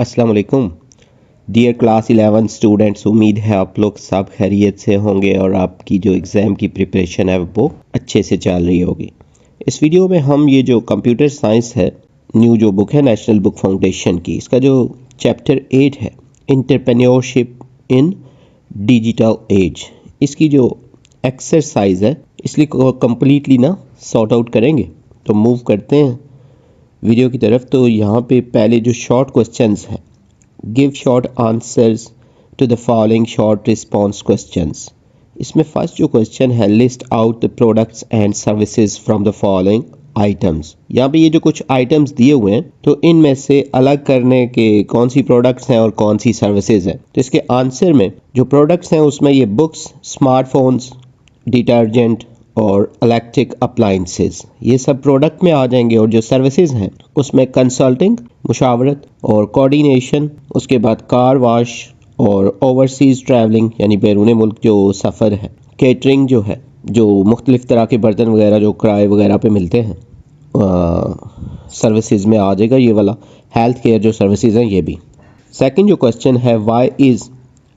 अस्सलाम वालेकुम dear class 11 students. उम्मीद है आप लोग सब खैरियत से होंगे और आपकी जो एग्ज़ाम की प्रिपरेशन है वो अच्छे से चल रही होगी। इस वीडियो में हम ये जो कंप्यूटर साइंस है, न्यू जो बुक है नेशनल बुक फाउंडेशन की, इसका जो चैप्टर 8 है एंटरप्रेन्योरशिप इन डिजिटल एज, इसकी जो एक्सरसाइज है इसलिए कम्प्लीटली ना सॉर्ट आउट करेंगे। तो मूव करते हैं वीडियो की तरफ। तो यहाँ पे पहले जो शॉर्ट क्वेश्चंस है, give short answers to the following short response questions. इसमें फर्स्ट जो क्वेश्चन है, list out the products and services from the following items. यहाँ पे ये जो कुछ आइटम्स दिए हुए हैं तो इनमें से अलग करने के कौन सी प्रोडक्ट्स हैं और कौन सी सर्विसेज हैं। तो इसके आंसर में जो प्रोडक्ट्स हैं उसमें ये बुक्स, स्मार्टफोन्स, डिटर्जेंट और इलेक्ट्रिक अप्लायंसेस, ये सब प्रोडक्ट में आ जाएंगे। और जो सर्विसेज हैं उसमें कंसल्टिंग, मुशावरत और कोऑर्डिनेशन, उसके बाद कार वॉश और ओवरसीज़ ट्रैवलिंग यानी बैरून मुल्क जो सफ़र है, केटरिंग जो है, जो मुख्तलिफ तरह के बर्तन वगैरह जो किराए वगैरह पे मिलते हैं सर्विसेज में आ जाएगा ये वाला। हेल्थ केयर जो सर्विसेज हैं ये भी। सेकंड जो क्वेश्चन है, why is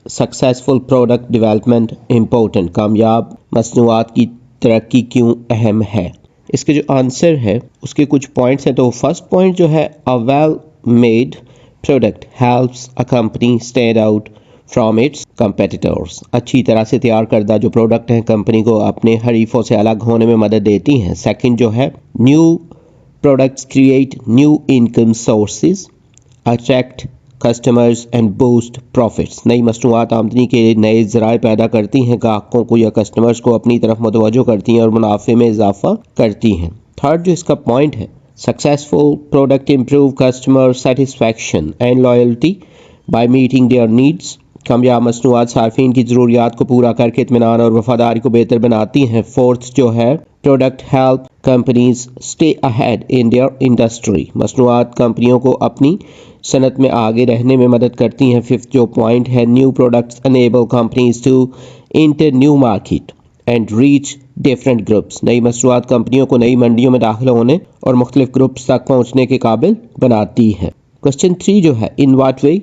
successful product development important, कामयाब मसनूआत की तरक्की क्यों अहम है। इसके जो आंसर है उसके कुछ पॉइंट्स हैं। तो फर्स्ट पॉइंट जो है, a well made product helps a company stand out from its competitors. अच्छी तरह से तैयार करदा जो प्रोडक्ट हैं कंपनी को अपने हरीफों से अलग होने में मदद देती हैं। सेकंड जो है, new products create new income sources, attract customers and boost profits. नई मसनूआत आमदनी के नए ज़राए पैदा करती हैं, ग्राहकों को या कस्टमर्स को अपनी तरफ मुतवज्जो करती हैं और मुनाफे में इजाफा करती हैं। थर्ड जो इसका पॉइंट है, successful product improve customer satisfaction and loyalty by meeting their needs. कामयाब मसनूआत सार्फिन की ज़रूरियात को पूरा करके इत्मीनान और वफादारी को बेहतर बनाती हैं। फोर्थ जो है, product help companies stay ahead in their industry. मसनूआत कंपनियों को अपनी सनत में आगे रहने में मदद करती हैं। फिफ्थ जो पॉइंट है, new products enable companies to enter new market and reach different groups. नई मसनूआत कंपनियों को नई मंडियों में दाखिल होने और मुख्तलिफ ग्रुप्स तक पहुँचने के काबिल बनाती है। क्वेश्चन 3 जो है, in what way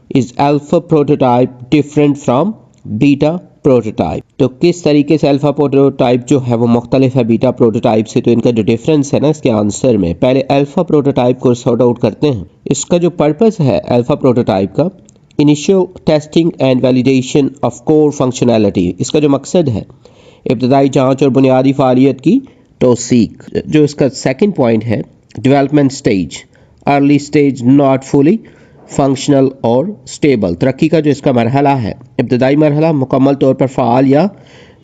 is alpha prototype different from beta prototype. तो किस तरीके से अल्फा प्रोटोटाइप जो है वो मुख्तलिफ है बीटा प्रोटोटाइप से। तो इनका जो डिफरेंस है ना इसके आंसर में, पहले अल्फा प्रोटोटाइप को सॉर्ट आउट करते हैं। इसका जो पर्पस है अल्फा प्रोटोटाइप का, initial testing and validation of core functionality. इसका जो मकसद है इब्तदाई जांच और बुनियादी फ़ालियत की तौसीक। जो इसका सेकंड पॉइंट है, development stage, early stage not fully functional और स्टेबल। तरक्की का जो इसका मरहला है, इब्तदाई मरहला मुकम्मल तौर पर फ़ाल या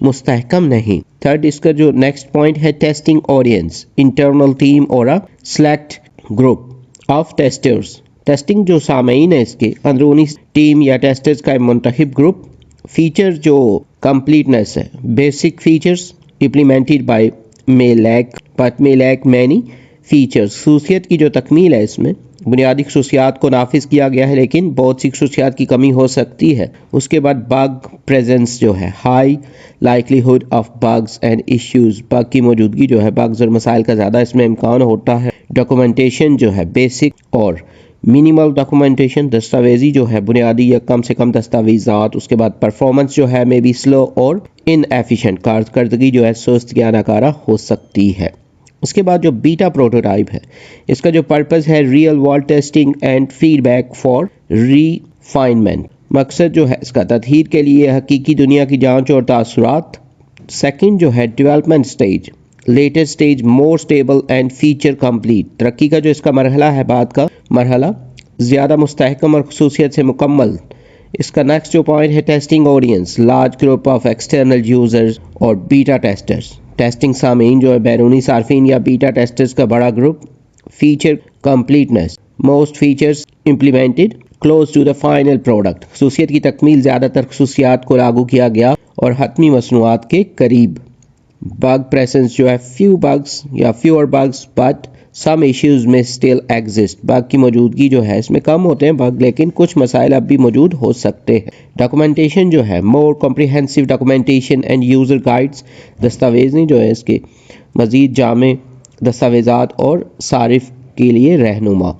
मुस्तहकम नहीं। थर्ड इसका जो नेक्स्ट पॉइंट है, टेस्टिंग ऑडियंस, इंटरनल टीम और a select group of testers. Testing जो सामीन है इसके अंदरूनी टीम या टेस्टर्स का मुंतखब ग्रुप। फीचर जो कंप्लीटनेस है, basic features implemented by may lack many features. खसूसियत की जो तकमील है, इसमें बुनियादी खसूसियात को नाफिज किया गया है लेकिन बहुत सी खसूसियात की कमी हो सकती है। उसके बाद बग प्रेजेंस जो है, high likelihood of bugs and issues. Bug की मौजूदगी जो है, बग्स और मसाइल का ज़्यादा इसमें इम्कान होता है। डॉक्यूमेंटेशन जो है, बेसिक और मिनिमल डॉक्यूमेंटेशन, दस्तावेजी जो है बुनियादी या कम से कम दस्तावेजात। उसके बाद परफॉर्मेंस जो है मे बी स्लो और इनएफिशिएंट, कारकर्दगी जो है सुस्त या नाकारा हो सकती है। उसके बाद जो बीटा प्रोटोटाइप है, इसका जो पर्पस है real world testing and feedback for refinement. मकसद जो है इसका तदहीर के लिए हकीकी दुनिया की जांच और तासुरात। सेकंड जो है, development stage, latest stage more stable and feature complete. तरक्की का जो इसका मरहला है, बाद का मरहला ज़्यादा मुस्तहकम और खसूसियत से मुकम्मल। इसका नेक्स्ट जो पॉइंट है, testing audience, large group of external users और बीटा टेस्टर्स। टेस्टिंग सामीन जो है बैरूनी सार्फिन या बीटा टेस्टर्स का बड़ा ग्रुप। Feature completeness, most features implemented close to the final product. खसूसियत की तकमील, ज़्यादातर खसूसियात को लागू किया गया और हतमी मसनूआत के करीब। बग प्रेजेंस जो है, फ्यू बग्स या fewer bugs but some issues may still exist. Bug की मौजूदगी जो है, इसमें कम होते हैं बग लेकिन कुछ मसाइल अब भी मौजूद हो सकते हैं। डॉक्यूमेंटेशन जो है, मोर comprehensive documentation end user guides. दस्तावेज़ जो है इसके मज़ीद जामे दस्तावेज़ात और सारिफ के लिए रहनुमा।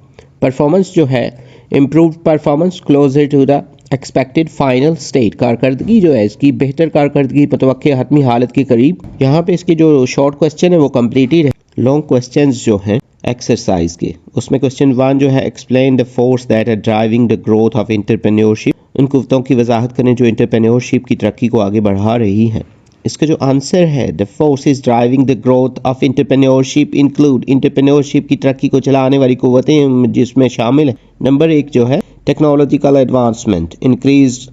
परफॉर्मेंस जो है, improved performance closer to the expected final state, कारकर्दगी जो है इसकी बेहतर कारकर्दगी मतवक्के हतमी हालत के करीब। यहाँ पे इसके जो शॉर्ट क्वेश्चन है वो कम्प्लीटेड है। लॉन्ग क्वेश्चंस जो हैं एक्सरसाइज के, उसमें क्वेश्चन 1 जो है explain the force that are driving the growth of entrepreneurship, उन कुव्वतों की वजाहत करें जो एंटरप्रेन्योरशिप की तरक्की को आगे बढ़ा रही हैं। इसका जो आंसर है the forces driving the growth of entrepreneurship include, entrepreneurship की तरक्की को चलाने वाली कुव्वतें जिसमें शामिल है। नंबर 1 जो है technological advancement, increase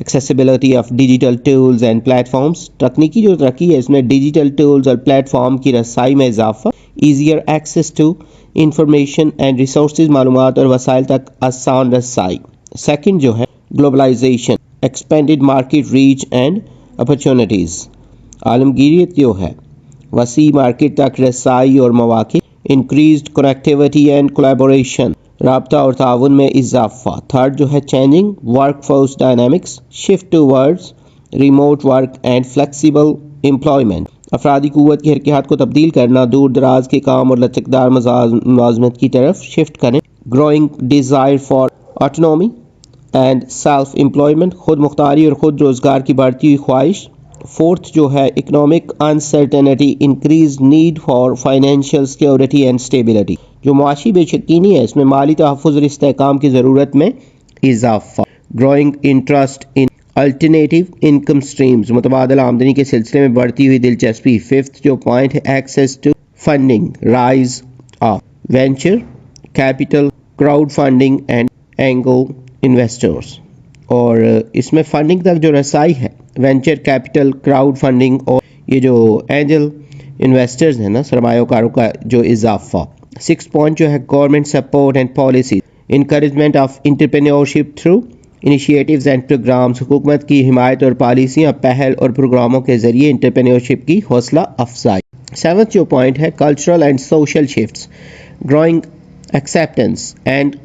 accessibility of digital tools and platforms, तकनीकी जो तरक्की है इसमें डिजिटल टूल्स और प्लेटफॉर्म की रसाई में इजाफा, easier access to information and resources, मालूमात और वसाइल तक आसान रसाई। सेकंड जो है globalisation, expanded market reach and opportunities, आलमगीरियत जो है वसी मार्केट तक रसाई और मौाक़े, इंक्रीज्ड कनेक्टिविटी एंड कोलैबोरेशन, राब्ता और ताउन में इजाफा। थर्ड जो है changing workforce dynamics, shift towards remote work and flexible employment, अफरादी क़ुव्वत की हरकत को तब्दील करना, दूर दराज के काम और लचकदार मुलाज़मत की तरफ शिफ्ट करें। Growing desire for autonomy and self employment, खुद मुख्तारी और खुद रोज़गार की बढ़ती हुई ख्वाहिश। फोर्थ जो है economic uncertainty, increase need for financial security and stability, जो मुआशी बेशकीनी है इसमें माली तहफ़्फ़ुज़ और इस्तेहकाम की ज़रूरत में इजाफा। Growing interest in alternative income streams, मुतबादल आमदनी के सिलसिले में बढ़ती हुई दिलचस्पी। फिफ्थ जो पॉइंट है access to funding, rise of venture capital, crowd funding and angel investors, और इसमें फंडिंग तक जो रसाई है, वेंचर कैपिटल, क्राउड फंडिंग और ये जो एंजल इन्वेस्टर्स हैं ना सरमायाकारों का जो इजाफा। 6 पॉइंट जो है government support and policy, encouragement of entrepreneurship through initiatives and programmes, हुकूमत की हिमायत और पॉलिसियाँ, पहल और प्रोग्रामों के जरिए एंटरप्रेन्योरशिप की हौसला अफजाई। 7th जो पॉइंट है cultural and social shifts, growing acceptance and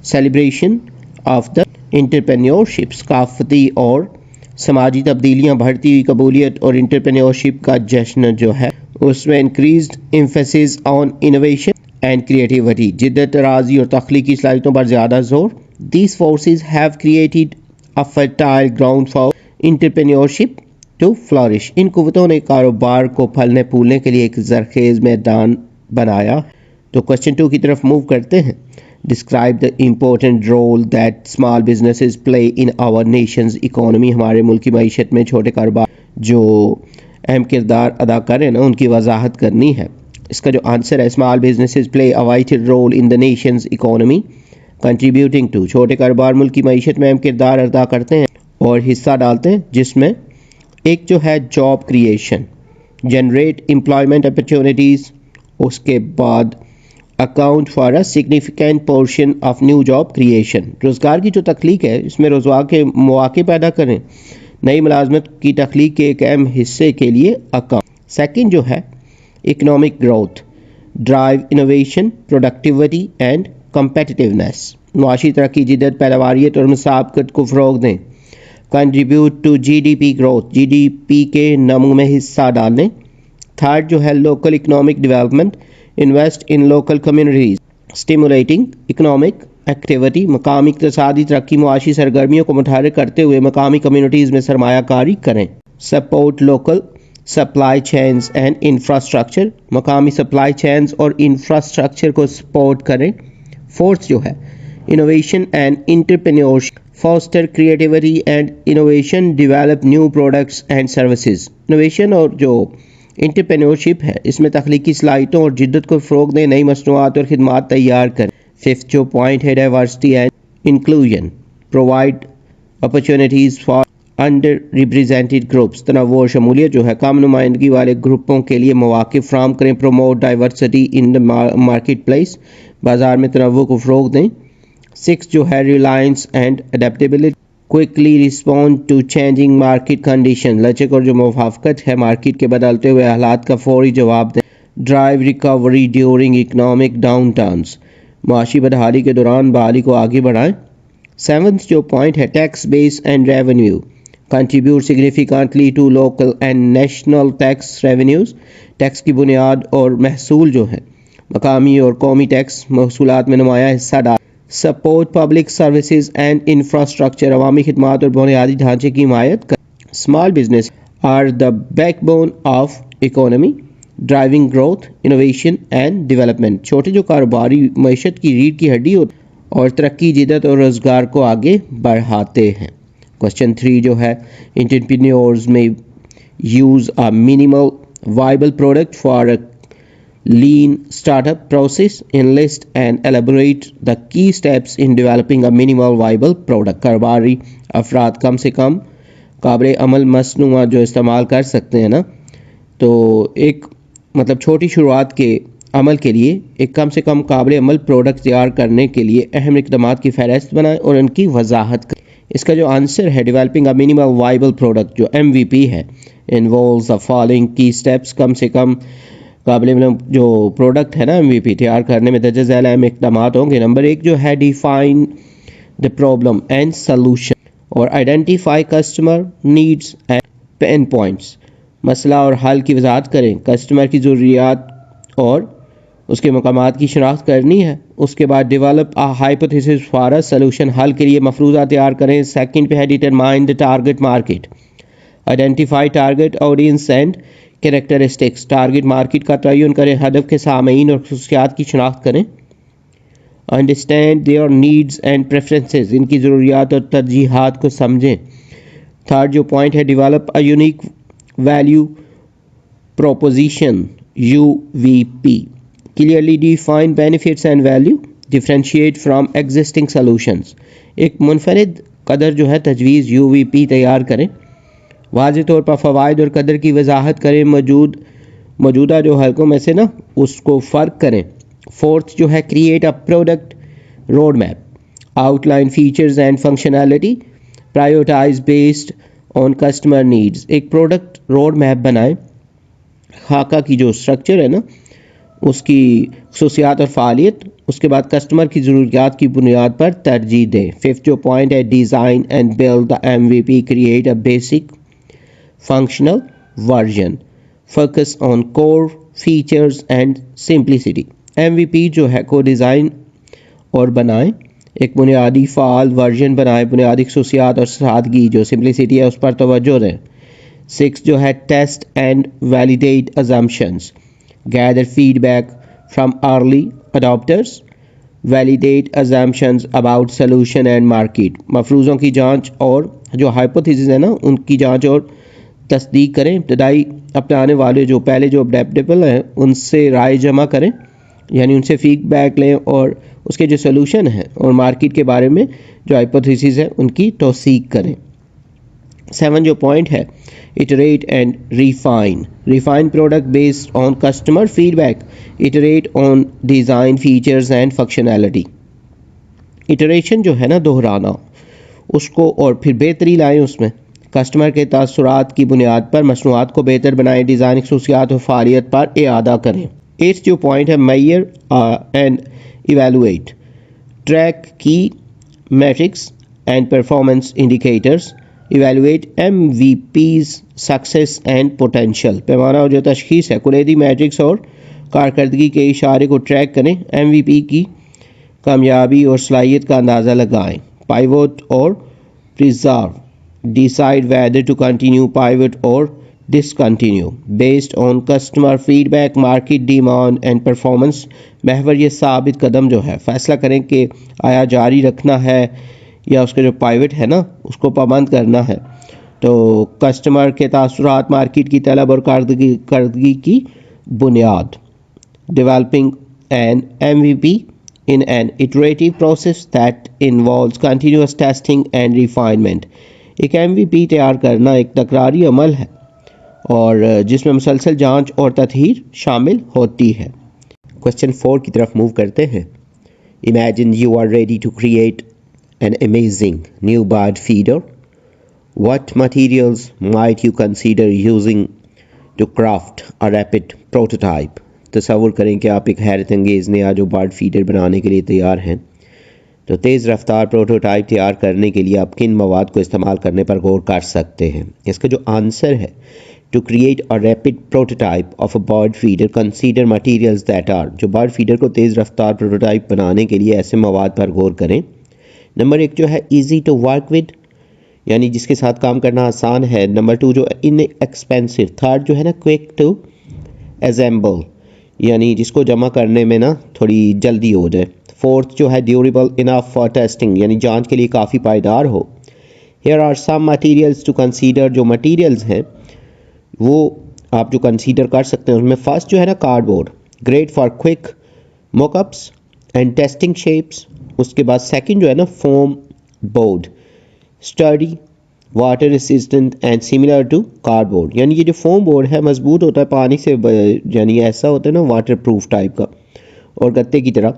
celebration of the entrepreneurship, सकाफती और समाजी तब्दीलियाँ, बढ़ती हुई कबूलियत और एंटरप्रेन्योरशिप का जश्न जो है उसमें increased emphasis on innovation and creativity, जिद्दत तराजी और तख्लीकी सलाहियतों पर ज़्यादा जोर। These forces have created a fertile ground for entrepreneurship to flourish. इन कुव्वतों ने कारोबार को फलने फूलने के लिए एक जरखेज मैदान बनाया। तो क्वेश्चन 2 की तरफ मूव करते हैं। Describe the important role that small businesses play in our nation's economy. हमारे मुल्क की मईशत में छोटे कारोबार जो अहम किरदार अदा करें ना उनकी वजाहत करनी है। इसका जो आंसर है small businesses play a vital role in the nation's economy contributing to, छोटे कारोबार मुल्क की मईशत में अहम किरदार अदा करते हैं और हिस्सा डालते हैं, जिसमें एक जो है job creation, generate employment opportunities, उसके बाद account for a significant portion of new job creation, रोज़गार की जो तख्लीक है इसमें रोज़गार के मौके पैदा करें, नई मुलाजमत की तख्लीक के एक अहम हिस्से के लिए अकाउंट। सेकंड जो है economic growth, drive innovation, productivity and competitiveness, मुआशी तरक्की, जिद्दत, पैदावारियत और मुसाबकत को फ़रोग दें। Contribute to GDP growth, GDP के नमू में हिस्सा डालें। थर्ड जो है local economic development, invest in local communities, stimulating economic activity, मकामी इक़्तिसादी तरक्की, मुआशी सरगर्मियों को मुतहर्रिक करते हुए मकामी कम्युनिटीज़ में सरमायाकारी करें। Support local supply chains and infrastructure, मकामी सप्लाई चेन्स और इंफ्रास्ट्रक्चर को सपोर्ट करें। फोर्थ जो है innovation and entrepreneurship, foster creativity and innovation, develop new products and services, innovation और जो एंटरप्रेन्योरशिप है इसमें तख्लीकी सलाहियतों और जिद्दत को फ़रोग दें, नई मसनूआत और खिदमात तैयार करें। फिफ्थ जो पॉइंट है diversity and inclusion, provide opportunities for underrepresented groups, तनव्वुर और शमूलियत जो है कम नुमाइंदगी वाले ग्रुपों के लिए मौके फ्राहम करें। Promote diversity in the marketplace, बाजार में तनव्वुर को फ़रोग दें। 6 जो है reliance and adaptability, quickly respond to changing market condition, लचक और जो मुवाफ़क़त है मार्केट के बदलते हुए हालात का फौरी जवाब दें। Drive recovery during economic downturns, मुआशी बदहाली के दौरान बहाली को आगे बढ़ाएं। 7th जो पॉइंट है tax base and revenue, contribute significantly to local and national tax revenues, टैक्स की बुनियाद और महसूल जो है मकामी और कौमी टैक्स महसूलात में नुमाया हिस्सा डाल support public services and infrastructure, अवामी खिदमात और बुनियादी ढांचे की हिमायत कर। Small business are the backbone of economy, driving growth, innovation and development. छोटे जो कारोबारी मईशत की रीढ़ की हड्डी होती और तरक्की, जिद्दत और रोज़गार को आगे बढ़ाते हैं। क्वेश्चन 3 जो है, एंटरप्रेन्योर्स में use a minimal viable product for a lean startup process, enlist and elaborate the key steps in developing a minimal viable product। कारोबारी अफराद कम से कम काबिल अमल मसनूआ जो इस्तेमाल कर सकते हैं ना, तो एक मतलब छोटी शुरुआत के अमल के लिए एक कम से कम काबिल अमल प्रोडक्ट तैयार करने के लिए अहम इक़दामात की फ़हरिस्त बनाएं और उनकी वजाहत करें। इसका जो आंसर है, developing a minimal viable product जो MVP है, इन्वॉल्व्स द फॉलोइंग की स्टेप्स। कम से कम काबिल जो प्रोडक्ट है ना MVP तैयार करने में दर्ज झैल अहम इक़दामात होंगे। नंबर 1 जो है, define the problem and solution और identify customer needs and pain points. मसला और हल की वजाहत करें, कस्टमर की ज़रूरियात और उसके मकामात की शनाख्त करनी है। उसके बाद develop a hypothesis for a solution, हल के लिए मफरूज़ा तैयार करें। सेकंड पे है, determine the target market, identify target audience and characteristics, target market का तयन करें, हदफ के सामीन और खसूसियात की शनाख्त करें। Understand their needs and preferences, इनकी ज़रूरियात और तरजीहात को समझें। थर्ड जो पॉइंट है, develop a unique value proposition UVP, clearly define benefits and value, differentiate from existing solutions. एक मुनफरिद कदर जो है तजवीज़ UVP तैयार करें। वाज़ेह तौर पर फ़वाइद और कदर की वजाहत करें। मौजूदा जो हलकों में से ना उसको फ़र्क करें। फोर्थ जो है, create a product road map, outline features and functionality, prioritise based on customer needs. एक प्रोडक्ट रोड मैप बनाएं, खाका की जो स्ट्रक्चर है ना उसकी खसूसियात और फ़ालियत, उसके बाद कस्टमर की ज़रूरियात की बुनियाद पर तरजीह दें। फिफ्थ जो पॉइंट है, design and build the MVP, create a basic functional version, focus on core features and simplicity. MVP जो है को डिज़ाइन और बनाएं, एक बुनियादी फ़ाल वर्जन बनाएं, बुनियादी खसूसियात और सादगी जो सिंप्लिसिटी है उस पर तवज्जो दें। 6 जो है, test and validate assumptions, gather feedback from early adopters, validate assumptions about solution and market. मफरूज़ों की जांच और जो हाइपोथेसिस है ना उनकी जांच और तस्दीक करें। इब्तदाई अपनाने वाले जो पहले जो अडेप्टेबल हैं उनसे राय जमा करें, यानी उनसे फीडबैक लें और उसके जो सोल्यूशन है और मार्केट के बारे में जो हाइपोथेसिस है उनकी तौसीक करें। 7 जो पॉइंट है, iterate and refine product based on customer feedback, iterate on design features and functionality. Iteration जो है ना दोहराना उसको और फिर बेहतरी लाएं उसमें। कस्टमर के तासुरात की बुनियाद पर मसनूआत को बेहतर बनाएं, डिज़ाइन खसूसियात और फ़ालियत पर इआदा करें। 8 जो पॉइंट है, मेजर एंड इवेलुएट, ट्रैक की matrix and performance indicators, evaluate MVP's success and potential. पैमाना और जो तशखीस है, कुरेदी मैट्रिक्स और कारकर्दगी के इशारे को ट्रैक करें। MVP की कामयाबी और सलाहियत का अंदाज़ा लगाएं। पाइवट और preserve, decide whether to continue pivot और discontinue based on customer feedback, market demand and performance. महवर ये साबित कदम जो है फैसला करें कि आया जारी रखना है या उसके जो पाइवट है ना उसको पाबंद करना है। तो कस्टमर के तासुरात, मार्केट की तलब और कारकर्दगी की बुनियाद। Developing N MVP in an iterative process that involves continuous testing and refinement। एक MVP तैयार करना एक तकरारी अमल है और जिसमें मुसलसल जांच और तत्हीर शामिल होती है। क्वेश्चन 4 की तरफ मूव करते हैं। Imagine you are ready to create an amazing new bird feeder. What materials might you consider using to craft a rapid prototype? तस्वुर करें कि आप एक हैरत अंगेज़ नया जो बर्ड फीडर बनाने के लिए तैयार हैं, तो तेज़ रफ्तार प्रोटोटाइप तैयार करने के लिए आप किन मवाद को इस्तेमाल करने पर गौर कर सकते हैं। इसका जो आंसर है, To create a rapid prototype of a bird feeder, consider materials that are, जो बर्ड फीडर को तेज़ रफ्तार प्रोटोटाइप बनाने के लिए ऐसे मवाद पर गौर करें। नंबर 1 जो है easy to work with, यानी जिसके साथ काम करना आसान है। नंबर 2 जो inexpensive। थर्ड जो है ना क्विक टू assemble, यानी जिसको जमा करने में ना थोड़ी जल्दी हो जाए। फोर्थ जो है ड्यूरेबल इनफ फॉर टेस्टिंग, यानी जांच के लिए काफ़ी पायदार हो। Here are some materials to consider, जो मटेरियल्स हैं वो आप जो कंसीडर कर सकते हैं उसमें फर्स्ट जो है ना cardboard, great for quick mockups and testing shapes. उसके बाद सेकंड जो है ना foam board, sturdy water resistant and similar to cardboard, यानी ये जो फोम बोर्ड है मजबूत होता है पानी से, यानी ऐसा होता है ना वाटर प्रूफ टाइप का और गत्ते की तरह।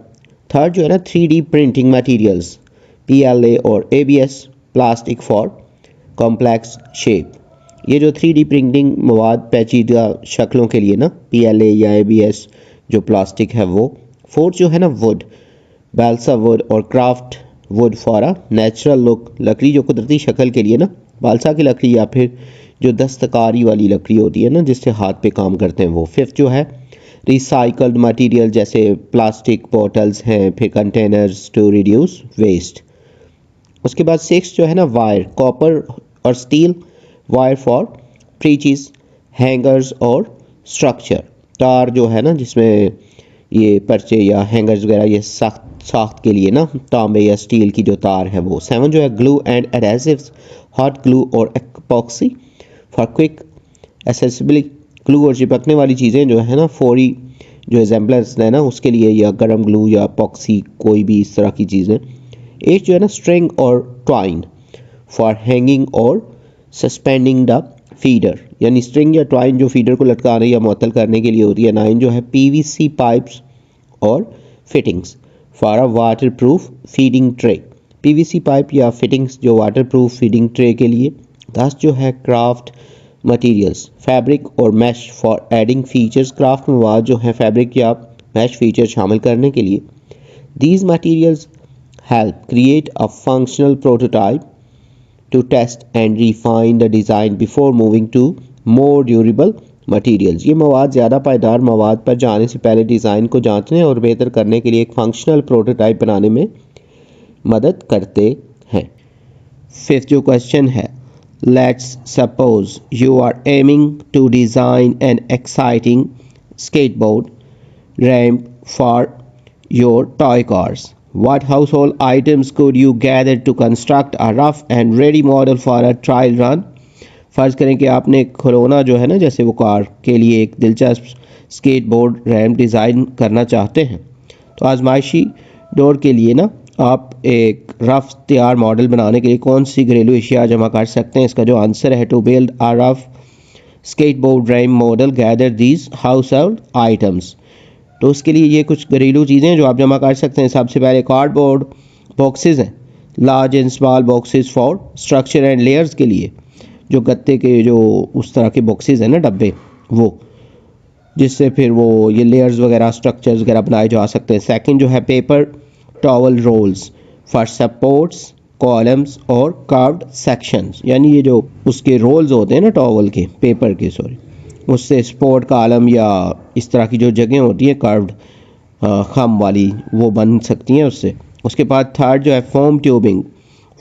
थर्ड जो है ना 3D प्रिंटिंग मटेरियल्स, PLA और ABS, plastic for complex shape, ये जो 3D प्रिंटिंग मवाद पेचीदा शक्लों के लिए ना PLA या ABS जो प्लास्टिक है वो। फोर्थ जो है ना वुड, बालसा वुड और craft would for a natural look, लकड़ी जो कुदरती शक्ल के लिए ना, बालसा की लकड़ी या फिर जो दस्तकारी वाली लकड़ी होती है ना जिससे हाथ पे काम करते हैं वो। फिफ्थ जो है रिसाइकल्ड मटेरियल जैसे प्लास्टिक बॉटल्स हैं, फिर कंटेनर्स टू रिड्यूस वेस्ट। उसके बाद सिक्स जो है ना वायर, कॉपर और स्टील वायर फॉर फ्रीचेस, हैंगर्स और स्ट्रक्चर, तार जो है ना जिसमें ये पर्चे या हैंगर्स वगैरह ये साख्त के लिए ना तांबे या स्टील की जो तार है वो। सेवन जो है glue and adhesives, hot glue और epoxy for quick accessibility, glue और चिपकने वाली चीज़ें जो है ना फौरी जो एजेंबलेंस है ना उसके लिए, या गर्म ग्लू या एपॉक्सी कोई भी इस तरह की चीज़ें। एट जो है ना स्ट्रिंग और ट्वाइन फॉर हैंगिंग और सस्पेंडिंग द फीडर, यानी स्ट्रिंग या ट्वाइन जो फीडर को लटकाने या मुअत्तल करने के लिए होती है। नाइन जो है PVC पाइप्स और fittings for a water proof feeding tray, PVC pipe या फिटिंग्स जो वाटर प्रूफ फीडिंग ट्रे के लिए। 10 जो है क्राफ्ट मटेरियल्स, फैब्रिक और mesh for adding features, craft मवाद जो है फैब्रिक या मैश फीचर शामिल करने के लिए। These materials help create a functional prototype to test and refine the design before moving to more durable materials। ये मवाद ज़्यादा पायदार मवाद पर जाने से पहले डिज़ाइन को जांचने और बेहतर करने के लिए एक फंक्शनल प्रोटोटाइप बनाने में मदद करते हैं। फिफ्थ जो क्वेश्चन है, let's suppose you are aiming to design an exciting skateboard ramp for your toy cars. What household items could you gather to construct a rough and ready model for a trial run? फ़र्ज़ करें कि आपने एक खिलौना जो है ना जैसे वो कार के लिए एक दिलचस्प स्केटबोर्ड रैम्प डिज़ाइन करना चाहते हैं, तो आजमाइशी दौर के लिए ना आप एक रफ तैयार मॉडल बनाने के लिए कौन सी घरेलू अशिया जमा कर सकते हैं? इसका जो आंसर है to build a rough skateboard ramp model gather these household items. तो उसके लिए ये कुछ घरेलू चीज़ें जो आप जमा कर सकते हैं। सबसे पहले कार्डबोर्ड बॉक्सेस हैं, large and small boxes for structure and layers के लिए, जो गत्ते के जो उस तरह के बॉक्सेस हैं ना डब्बे, वो जिससे फिर वो ये लेयर्स वगैरह स्ट्रक्चर्स वगैरह बनाए जा सकते हैं। सेकंड जो है paper towel rolls for supports columns और कर्व्ड सेक्शंस, यानी ये जो उसके रोल्स होते हैं ना टॉवल के, पेपर के सॉरी, उससे स्पोर्ट कॉलम या इस तरह की जो जगह होती है कर्व्ड खम वाली वो बन सकती हैं उससे। उसके बाद थर्ड जो है foam tubing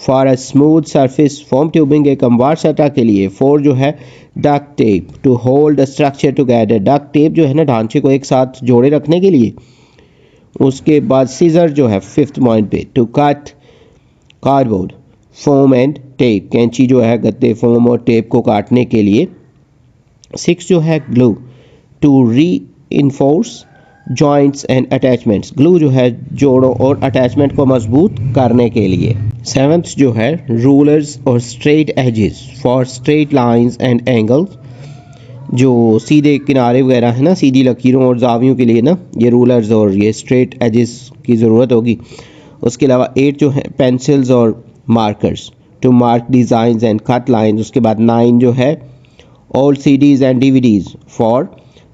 for a smooth surface, foam tubing एक हमवार सतह के लिए। फोर जो है duct tape to hold the structure together, duct tape जो है ना ढांचे को एक साथ जोड़े रखने के लिए। उसके बाद सीजर जो है फिफ्थ पॉइंट पे to cut cardboard foam and tape, कैंची जो है गत्ते फोम और टेप को काटने के लिए। सिक्स जो है glue to reinforce joints and attachments, glue जो है जोड़ों और अटैचमेंट को मजबूत करने के लिए। सेवन्थ जो है रूलर्स और straight edges for straight lines and angles, जो सीधे किनारे वगैरह है ना, सीधी लकीरों और जावियों के लिए ना ये रूलर्स और ये स्ट्रेट एजेस की ज़रूरत होगी। उसके अलावा एट जो है पेंसिल्स और markers to mark designs and cut lines. उसके बाद नाइन जो है old CDs and DVDs for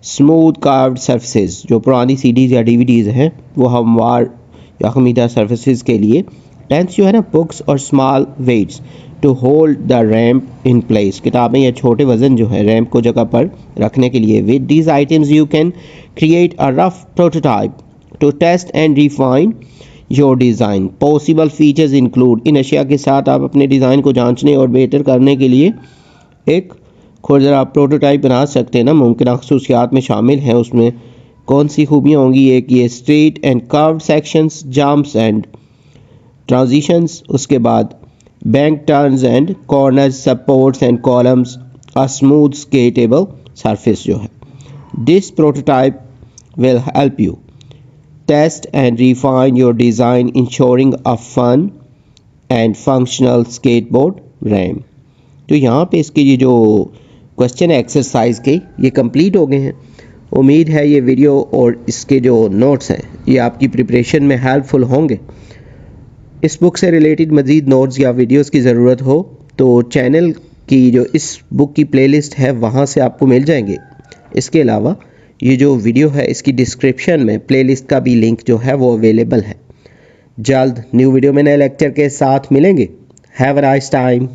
smooth carved surfaces, जो पुरानी CDs या DVDs हैं वो हमवार या खमीदा सर्फेसेस के लिए। टेंथ जो है ना बुक्स और small weights to hold the ramp in place. किताबें या छोटे वजन जो है रैम्प को जगह पर रखने के लिए। With these items you can create a rough prototype to test and refine your design. Possible features include, इन अशिया के साथ आप अपने डिज़ाइन को जांचने और बेहतर करने के लिए एक खुरदरा प्रोटोटाइप बना सकते हैं ना। मुमकिन खसूसियात में शामिल हैं, उसमें कौन सी खूबियाँ होंगी? एक ये straight and curved sections, jumps and transitions, उसके बाद bank turns and corners, supports and columns, a smooth skateable surface जो है। This prototype will help you test and refine your design, ensuring a fun and functional skateboard ramp। तो यहाँ पे इसके ये जो क्वेश्चन एक्सरसाइज के ये कंप्लीट हो गए हैं। उम्मीद है ये वीडियो और इसके जो नोट्स हैं ये आपकी प्रिपरेशन में हेल्पफुल होंगे। इस बुक से रिलेटेड मज़ीद नोट्स या वीडियोस की ज़रूरत हो तो चैनल की जो इस बुक की प्लेलिस्ट है वहाँ से आपको मिल जाएंगे। इसके अलावा ये जो वीडियो है इसकी डिस्क्रिप्शन में प्लेलिस्ट का भी लिंक जो है वो अवेलेबल है। जल्द न्यू वीडियो में नए लेक्चर के साथ मिलेंगे। Have a nice time.